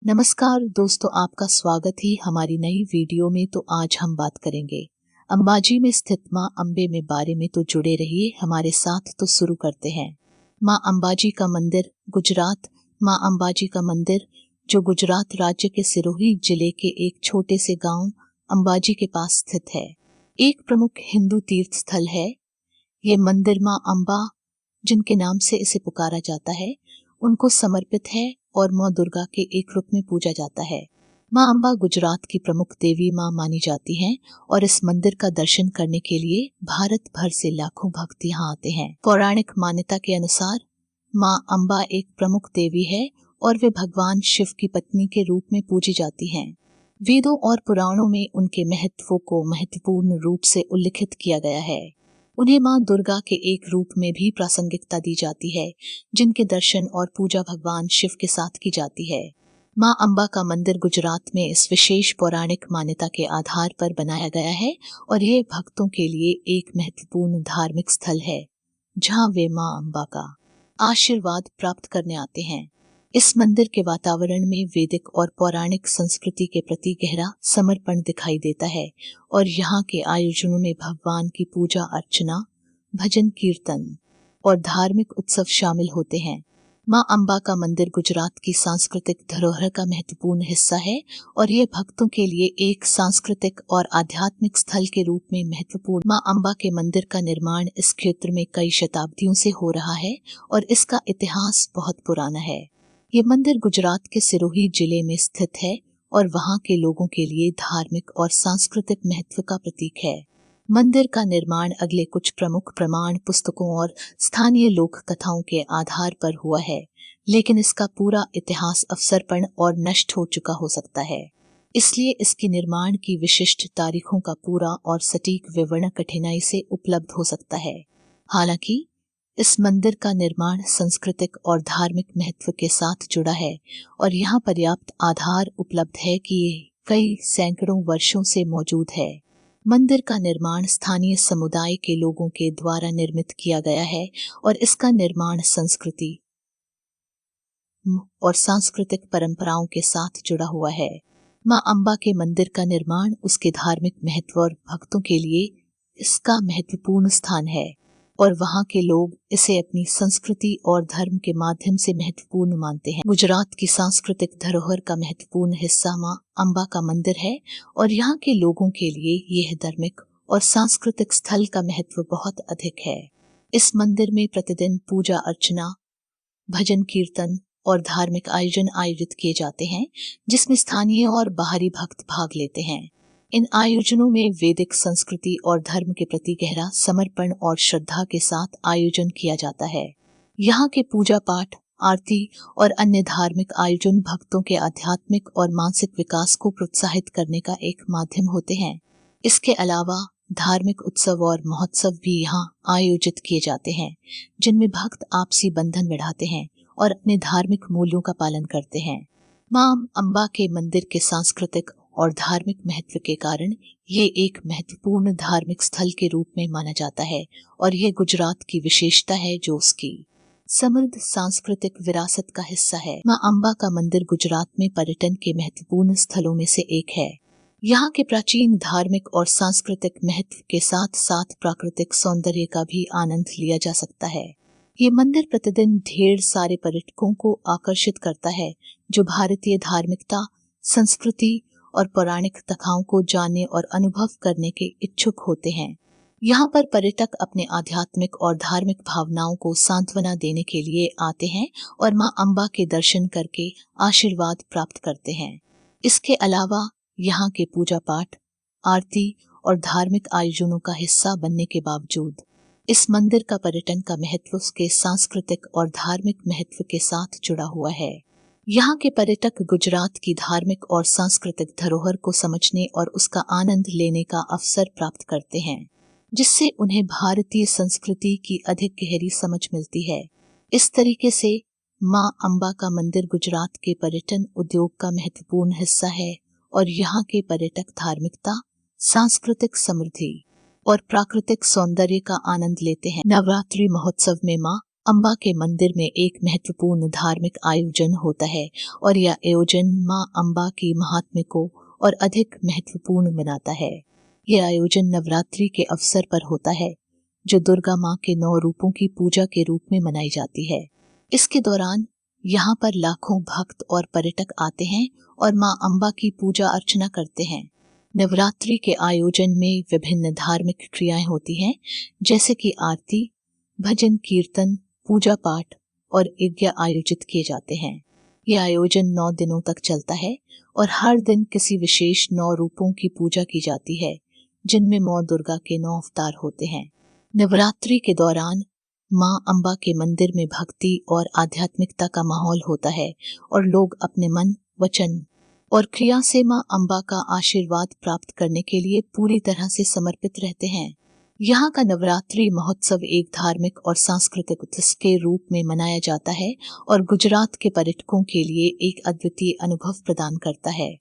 नमस्कार दोस्तों, आपका स्वागत है हमारी नई वीडियो में। तो आज हम बात करेंगे अंबाजी में स्थित मां अंबे में बारे में। तो जुड़े रहिए हमारे साथ। तो शुरू करते हैं। मां अंबाजी का मंदिर, गुजरात। मां अंबाजी का मंदिर जो गुजरात राज्य के सिरोही जिले के एक छोटे से गांव अंबाजी के पास स्थित है, एक प्रमुख हिंदू तीर्थ स्थल है। ये मंदिर मां अंबा, जिनके नाम से इसे पुकारा जाता है, उनको समर्पित है और मां दुर्गा के एक रूप में पूजा जाता है। मां अंबा गुजरात की प्रमुख देवी मां मानी जाती हैं और इस मंदिर का दर्शन करने के लिए भारत भर से लाखों भक्त यहाँ आते हैं। पौराणिक मान्यता के अनुसार मां अंबा एक प्रमुख देवी है और वे भगवान शिव की पत्नी के रूप में पूजी जाती हैं। वेदों और पुराणों में उनके महत्व को महत्वपूर्ण रूप से उल्लिखित किया गया है। उन्हें मां दुर्गा के एक रूप में भी प्रासंगिकता दी जाती है, जिनके दर्शन और पूजा भगवान शिव के साथ की जाती है। मां अंबा का मंदिर गुजरात में इस विशेष पौराणिक मान्यता के आधार पर बनाया गया है और यह भक्तों के लिए एक महत्वपूर्ण धार्मिक स्थल है, जहां वे मां अंबा का आशीर्वाद प्राप्त करने आते हैं। इस मंदिर के वातावरण में वैदिक और पौराणिक संस्कृति के प्रति गहरा समर्पण दिखाई देता है और यहाँ के आयोजनों में भगवान की पूजा अर्चना, भजन कीर्तन और धार्मिक उत्सव शामिल होते हैं। मां अंबा का मंदिर गुजरात की सांस्कृतिक धरोहर का महत्वपूर्ण हिस्सा है और यह भक्तों के लिए एक सांस्कृतिक और आध्यात्मिक स्थल के रूप में महत्वपूर्ण। मां अंबा के मंदिर का निर्माण इस क्षेत्र में कई शताब्दियों से हो रहा है और इसका इतिहास बहुत पुराना है। ये मंदिर गुजरात के सिरोही जिले में स्थित है और वहाँ के लोगों के लिए धार्मिक और सांस्कृतिक महत्व का प्रतीक है। मंदिर का निर्माण अगले कुछ प्रमुख प्रमाण पुस्तकों और स्थानीय लोक कथाओं के आधार पर हुआ है, लेकिन इसका पूरा इतिहास अवसरपण और नष्ट हो चुका हो सकता है। इसलिए इसके निर्माण की विशिष्ट तारीखों का पूरा और सटीक विवरण कठिनाई से उपलब्ध हो सकता है। हालांकि इस मंदिर का निर्माण सांस्कृतिक और धार्मिक महत्व के साथ जुड़ा है और यहाँ पर्याप्त आधार उपलब्ध है कि ये कई सैकड़ों वर्षों से मौजूद है। मंदिर का निर्माण स्थानीय समुदाय के लोगों के द्वारा निर्मित किया गया है और इसका निर्माण संस्कृति और सांस्कृतिक परंपराओं के साथ जुड़ा हुआ है। मां अंबा के मंदिर का निर्माण उसके धार्मिक महत्व और भक्तों के लिए इसका महत्वपूर्ण स्थान है और वहाँ के लोग इसे अपनी संस्कृति और धर्म के माध्यम से महत्वपूर्ण मानते हैं। गुजरात की सांस्कृतिक धरोहर का महत्वपूर्ण हिस्सा मां अंबा का मंदिर है और यहाँ के लोगों के लिए यह धार्मिक और सांस्कृतिक स्थल का महत्व बहुत अधिक है। इस मंदिर में प्रतिदिन पूजा अर्चना, भजन कीर्तन और धार्मिक आयोजन आयोजित किए जाते हैं, जिसमें स्थानीय और बाहरी भक्त भाग लेते हैं। इन आयोजनों में वैदिक संस्कृति और धर्म के प्रति गहरा समर्पण और श्रद्धा के साथ आयोजन किया जाता है। यहाँ के पूजा पाठ, आरती और अन्य धार्मिक आयोजन भक्तों के आध्यात्मिक और मानसिक विकास को प्रोत्साहित करने का एक माध्यम होते हैं। इसके अलावा धार्मिक उत्सव और महोत्सव भी यहाँ आयोजित किए जाते हैं, जिनमें भक्त आपसी बंधन बढ़ाते हैं और अपने धार्मिक मूल्यों का पालन करते हैं। मां अंबा के मंदिर के सांस्कृतिक और धार्मिक महत्व के कारण ये एक महत्वपूर्ण धार्मिक स्थल के रूप में माना जाता है और ये गुजरात की विशेषता है, जो उसकी समृद्ध सांस्कृतिक विरासत का हिस्सा है। मां अंबा का मंदिर गुजरात में पर्यटन के महत्वपूर्ण स्थलों में से एक है। यहाँ के प्राचीन धार्मिक और सांस्कृतिक महत्व के साथ साथ प्राकृतिक सौंदर्य का भी आनंद लिया जा सकता है। ये मंदिर प्रतिदिन ढेर सारे पर्यटकों को आकर्षित करता है, जो भारतीय धार्मिकता, संस्कृति और पौराणिक कथाओं को जानने और अनुभव करने के इच्छुक होते हैं। यहाँ पर पर्यटक अपने आध्यात्मिक और धार्मिक भावनाओं को सांत्वना देने के लिए आते हैं और मां अंबा के दर्शन करके आशीर्वाद प्राप्त करते हैं। इसके अलावा यहाँ के पूजा पाठ, आरती और धार्मिक आयोजनों का हिस्सा बनने के बावजूद इस मंदिर का पर्यटन का महत्व उसके सांस्कृतिक और धार्मिक महत्व के साथ जुड़ा हुआ है। यहाँ के पर्यटक गुजरात की धार्मिक और सांस्कृतिक धरोहर को समझने और उसका आनंद लेने का अवसर प्राप्त करते हैं, जिससे उन्हें भारतीय संस्कृति की अधिक गहरी समझ मिलती है। इस तरीके से मां अंबा का मंदिर गुजरात के पर्यटन उद्योग का महत्वपूर्ण हिस्सा है और यहाँ के पर्यटक धार्मिकता, सांस्कृतिक समृद्धि और प्राकृतिक सौंदर्य का आनंद लेते हैं। नवरात्रि महोत्सव में मां अम्बा के मंदिर में एक महत्वपूर्ण धार्मिक आयोजन होता है और यह आयोजन मां अम्बा की महात्म्य को और अधिक महत्वपूर्ण बनाता है। यह आयोजन नवरात्रि के अवसर पर होता है, जो दुर्गा मां के 9 रूपों की पूजा के रूप में मनाई जाती है। इसके दौरान यहाँ पर लाखों भक्त और पर्यटक आते हैं और मां अम्बा की पूजा अर्चना करते हैं। नवरात्रि के आयोजन में विभिन्न धार्मिक क्रियाएं होती हैं, जैसे कि आरती, भजन, कीर्तन, पूजा पाठ और यज्ञ आयोजित किए जाते हैं। यह आयोजन 9 दिनों तक चलता है और हर दिन किसी विशेष 9 रूपों की पूजा की जाती है, जिनमें मां दुर्गा के 9 अवतार होते हैं। नवरात्रि के दौरान मां अम्बा के मंदिर में भक्ति और आध्यात्मिकता का माहौल होता है और लोग अपने मन, वचन और क्रिया से मां अम्बा का आशीर्वाद प्राप्त करने के लिए पूरी तरह से समर्पित रहते हैं। यहाँ का नवरात्रि महोत्सव एक धार्मिक और सांस्कृतिक उत्सव के रूप में मनाया जाता है और गुजरात के पर्यटकों के लिए एक अद्वितीय अनुभव प्रदान करता है।